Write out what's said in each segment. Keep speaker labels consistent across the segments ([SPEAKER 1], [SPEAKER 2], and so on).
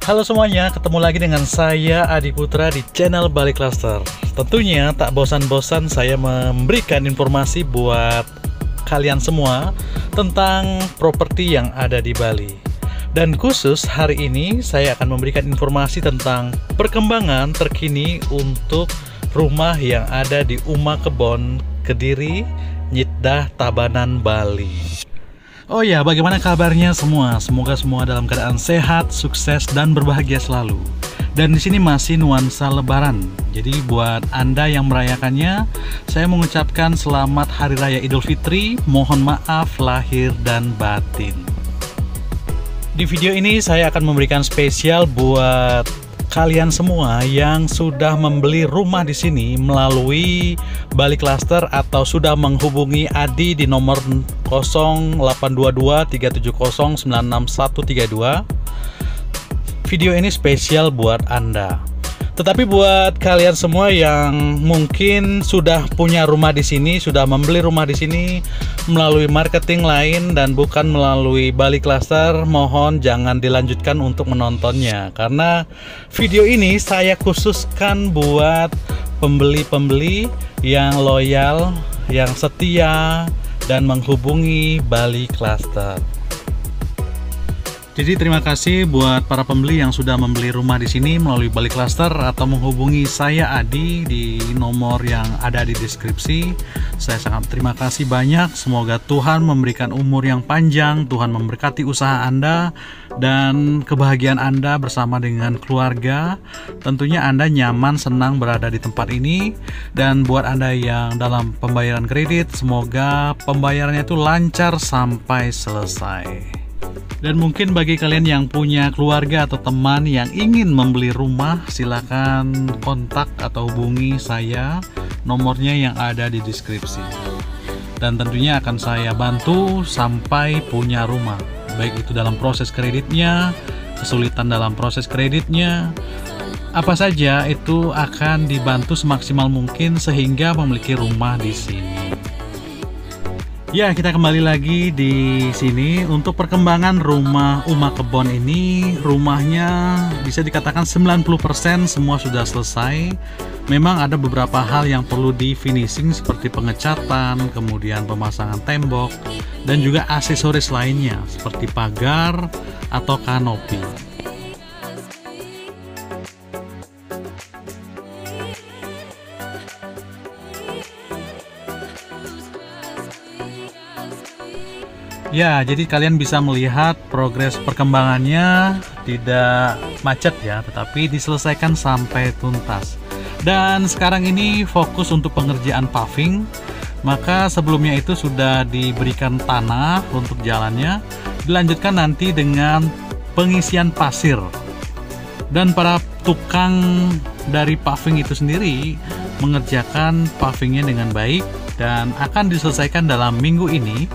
[SPEAKER 1] Halo semuanya, ketemu lagi dengan saya Adi Putra di channel Bali Cluster. Tentunya tak bosan-bosan saya memberikan informasi buat kalian semua tentang properti yang ada di Bali. Dan khusus hari ini saya akan memberikan informasi tentang perkembangan terkini untuk rumah yang ada di Uma Kebon, Kediri, Nyitdah, Tabanan, Bali. Oh ya, bagaimana kabarnya semua? Semoga semua dalam keadaan sehat, sukses, dan berbahagia selalu. Dan di sini masih nuansa Lebaran. Jadi buat Anda yang merayakannya, saya mengucapkan selamat Hari Raya Idul Fitri. Mohon maaf lahir dan batin. Di video ini saya akan memberikan spesial buat kalian semua yang sudah membeli rumah di sini melalui Bali Cluster atau sudah menghubungi Adi di nomor 0822-370-96132. Video ini spesial buat Anda. Tetapi buat kalian semua yang mungkin sudah punya rumah di sini, sudah membeli rumah di sini melalui marketing lain dan bukan melalui Bali Cluster, mohon jangan dilanjutkan untuk menontonnya karena video ini saya khususkan buat pembeli-pembeli yang loyal, yang setia dan menghubungi Bali Cluster. Jadi terima kasih buat para pembeli yang sudah membeli rumah di sini melalui Bali Cluster atau menghubungi saya Adi di nomor yang ada di deskripsi. Saya sangat terima kasih banyak. Semoga Tuhan memberikan umur yang panjang, Tuhan memberkati usaha Anda dan kebahagiaan Anda bersama dengan keluarga. Tentunya Anda nyaman, senang berada di tempat ini. Dan buat Anda yang dalam pembayaran kredit, semoga pembayarannya itu lancar sampai selesai. Dan mungkin bagi kalian yang punya keluarga atau teman yang ingin membeli rumah, silakan kontak atau hubungi saya, nomornya yang ada di deskripsi. Dan tentunya akan saya bantu sampai punya rumah, baik itu dalam proses kreditnya, kesulitan dalam proses kreditnya, apa saja itu akan dibantu semaksimal mungkin sehingga memiliki rumah di sini. Ya, kita kembali lagi di sini untuk perkembangan rumah Uma Kebon ini. Rumahnya bisa dikatakan 90% semua sudah selesai. Memang ada beberapa hal yang perlu di finishing seperti pengecatan, kemudian pemasangan tembok, dan juga aksesoris lainnya seperti pagar atau kanopi. Ya, jadi kalian bisa melihat progres perkembangannya tidak macet ya, tetapi diselesaikan sampai tuntas. Dan sekarang ini fokus untuk pengerjaan paving. Maka sebelumnya itu sudah diberikan tanah untuk jalannya, dilanjutkan nanti dengan pengisian pasir. Dan para tukang dari paving itu sendiri mengerjakan pavingnya dengan baik dan akan diselesaikan dalam minggu ini,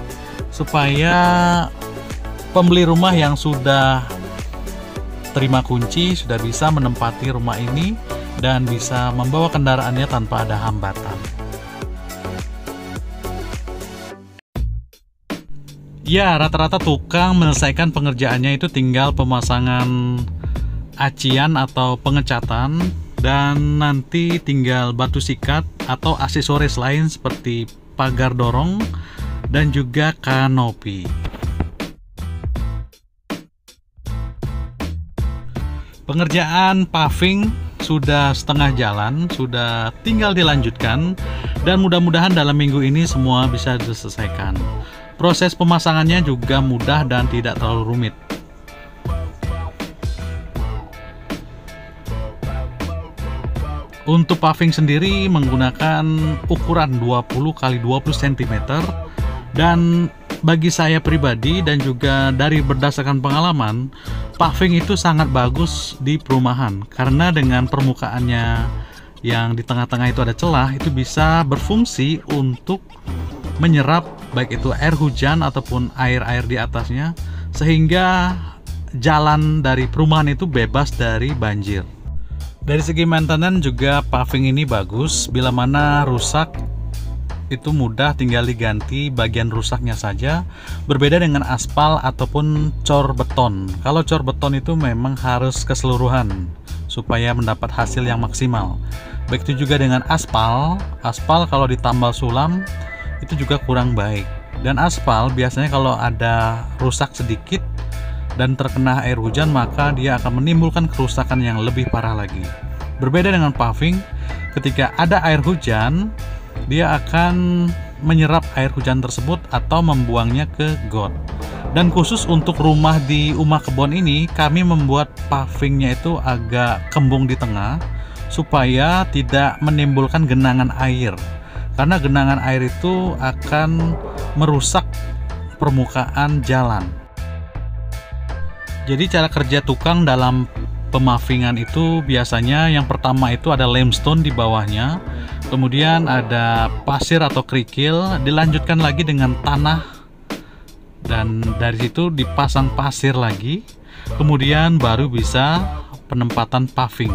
[SPEAKER 1] supaya pembeli rumah yang sudah terima kunci sudah bisa menempati rumah ini dan bisa membawa kendaraannya tanpa ada hambatan. Ya, rata-rata tukang menyelesaikan pengerjaannya itu tinggal pemasangan acian atau pengecatan dan nanti tinggal batu sikat atau aksesoris lain seperti pagar dorong dan juga kanopi. Pengerjaan paving sudah setengah jalan, sudah tinggal dilanjutkan dan mudah-mudahan dalam minggu ini semua bisa diselesaikan. Proses pemasangannya juga mudah dan tidak terlalu rumit. Untuk paving sendiri menggunakan ukuran 20 x 20 cm. Dan bagi saya pribadi dan juga dari berdasarkan pengalaman, paving itu sangat bagus di perumahan karena dengan permukaannya yang di tengah-tengah itu ada celah, itu bisa berfungsi untuk menyerap baik itu air hujan ataupun air-air di atasnya sehingga jalan dari perumahan itu bebas dari banjir. Dari segi maintenance juga paving ini bagus, bila mana rusak itu mudah, tinggal diganti bagian rusaknya saja. Berbeda dengan aspal ataupun cor beton. Kalau cor beton itu memang harus keseluruhan supaya mendapat hasil yang maksimal. Begitu juga dengan aspal. Aspal kalau ditambal sulam itu juga kurang baik. Dan aspal biasanya kalau ada rusak sedikit dan terkena air hujan, maka dia akan menimbulkan kerusakan yang lebih parah lagi. Berbeda dengan paving, ketika ada air hujan, dia akan menyerap air hujan tersebut atau membuangnya ke got. Dan khusus untuk rumah di Uma Kebon ini, kami membuat pavingnya itu agak kembung di tengah supaya tidak menimbulkan genangan air. Karena genangan air itu akan merusak permukaan jalan. Jadi cara kerja tukang dalam pemavingan itu biasanya yang pertama itu ada limestone di bawahnya, kemudian ada pasir atau kerikil, dilanjutkan lagi dengan tanah, dan dari situ dipasang pasir lagi, kemudian baru bisa penempatan paving.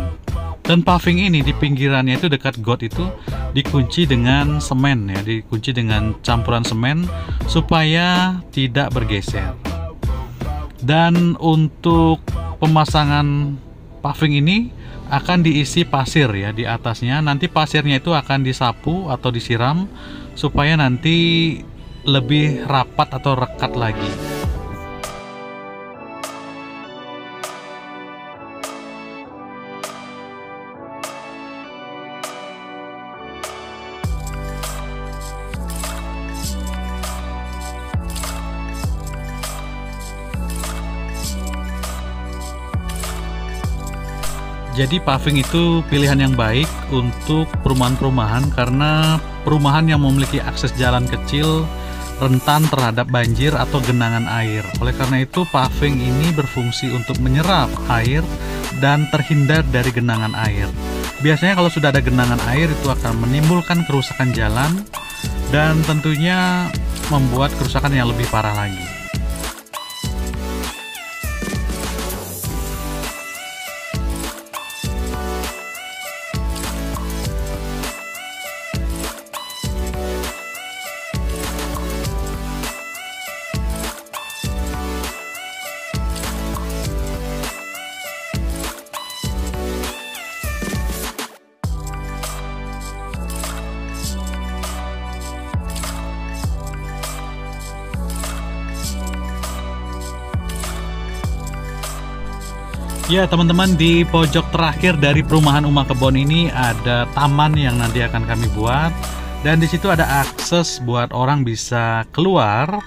[SPEAKER 1] Dan paving ini di pinggirannya itu dekat got itu dikunci dengan semen ya, dikunci dengan campuran semen supaya tidak bergeser. Dan untuk pemasangan paving ini akan diisi pasir ya di atasnya. Nanti pasirnya itu akan disapu atau disiram supaya nanti lebih rapat atau rekat lagi. Jadi paving itu pilihan yang baik untuk perumahan-perumahan karena perumahan yang memiliki akses jalan kecil rentan terhadap banjir atau genangan air. Oleh karena itu paving ini berfungsi untuk menyerap air dan terhindar dari genangan air. Biasanya kalau sudah ada genangan air itu akan menimbulkan kerusakan jalan dan tentunya membuat kerusakan yang lebih parah lagi. Ya teman-teman, di pojok terakhir dari perumahan Uma Kebon ini ada taman yang nanti akan kami buat, dan di situ ada akses buat orang bisa keluar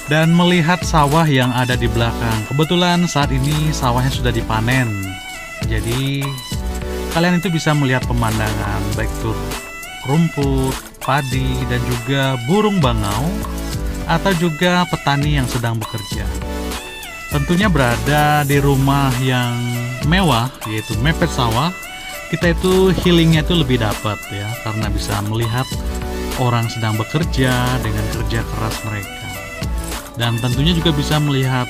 [SPEAKER 1] dan melihat sawah yang ada di belakang. Kebetulan saat ini sawahnya sudah dipanen, jadi kalian itu bisa melihat pemandangan baik itu rumput, padi, dan juga burung bangau atau juga petani yang sedang bekerja. Tentunya berada di rumah yang mewah, yaitu mepet sawah, kita itu healingnya itu lebih dapat ya, karena bisa melihat orang sedang bekerja dengan kerja keras mereka. Dan tentunya juga bisa melihat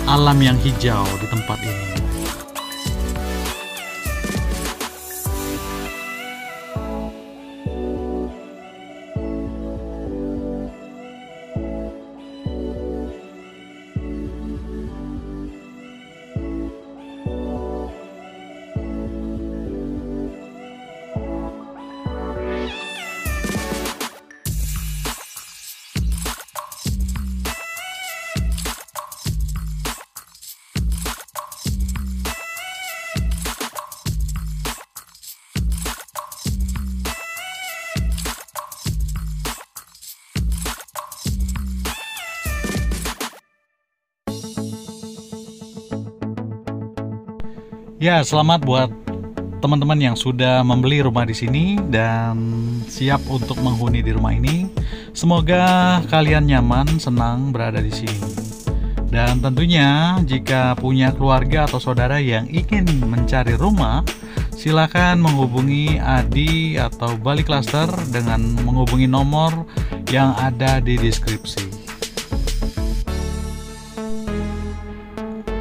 [SPEAKER 1] alam yang hijau di tempat ini. Ya, selamat buat teman-teman yang sudah membeli rumah di sini dan siap untuk menghuni di rumah ini. Semoga kalian nyaman, senang berada di sini. Dan tentunya jika punya keluarga atau saudara yang ingin mencari rumah, silakan menghubungi Adi atau Bali Cluster dengan menghubungi nomor yang ada di deskripsi.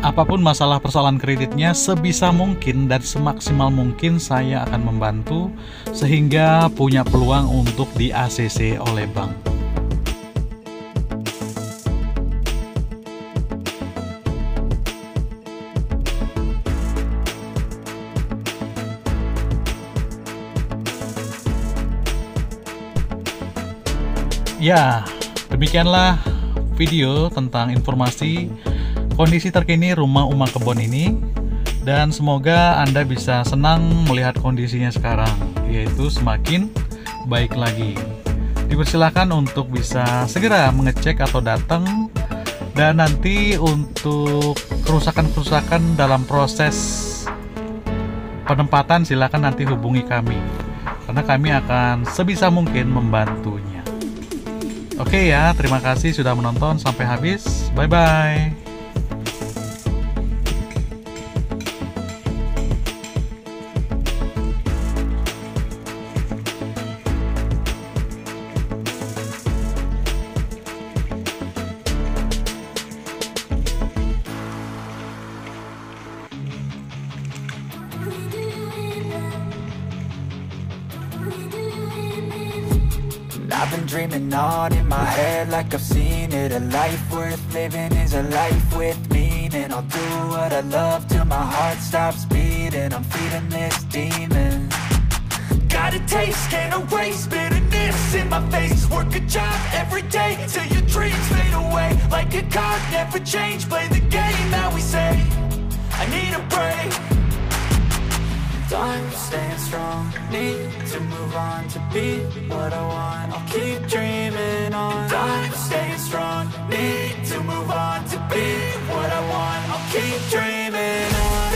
[SPEAKER 1] Apapun masalah persoalan kreditnya, sebisa mungkin dan semaksimal mungkin saya akan membantu sehingga punya peluang untuk di ACC oleh bank. Ya, demikianlah video tentang informasi kondisi terkini rumah Uma Kebon ini, dan semoga Anda bisa senang melihat kondisinya sekarang, yaitu semakin baik lagi. Dipersilakan untuk bisa segera mengecek atau datang, dan nanti untuk kerusakan-kerusakan dalam proses penempatan silakan nanti hubungi kami, karena kami akan sebisa mungkin membantunya. Oke ya, terima kasih sudah menonton sampai habis. Bye-bye.
[SPEAKER 2] I've been dreaming on in my head like I've seen it. A life worth living is a life with meaning. I'll do what I love till my heart stops beating. I'm feeding this demon. Got a taste, can't erase bitterness in my face. Work a job every day till your dreams fade away. Like a card, never change, play the game that we say. I need a break. I'm staying strong, need to move on to be what I want. I'll keep dreaming on. I'm staying strong, need to move on to be what I want. I'll keep dreaming on.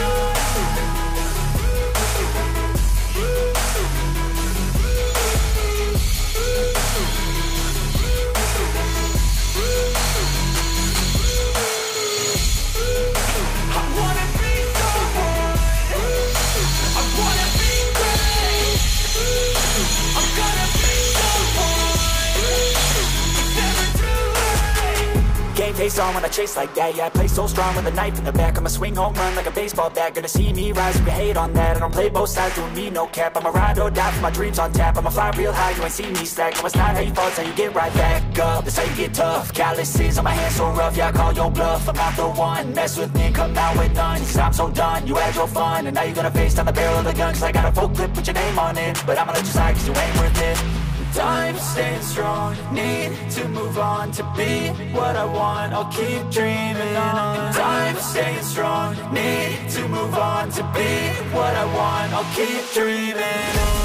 [SPEAKER 2] Face on when I chase like that, yeah, I play so strong with a knife in the back. I'ma swing home run like a baseball bat. Gonna see me rise if you hate on that. I don't play both sides, doing me no cap. I'ma ride or die for my dreams on tap. I'ma fly real high, you ain't see me slack. No, it's not how you fall, it's how you get right back up. That's how you get tough. Calluses on my hands so rough, yeah, I call your bluff. I'm not the one, mess with me and come out with none. Cause I'm so done, you had your fun, and now you're gonna face down the barrel of the gun. Cause I got a full clip with your name on it, but I'ma let you slide cause you ain't worth it. I'm staying strong, need to move on to be what I want. I'll keep dreaming on. I'm staying strong, need to move on to be what I want. I'll keep dreaming on.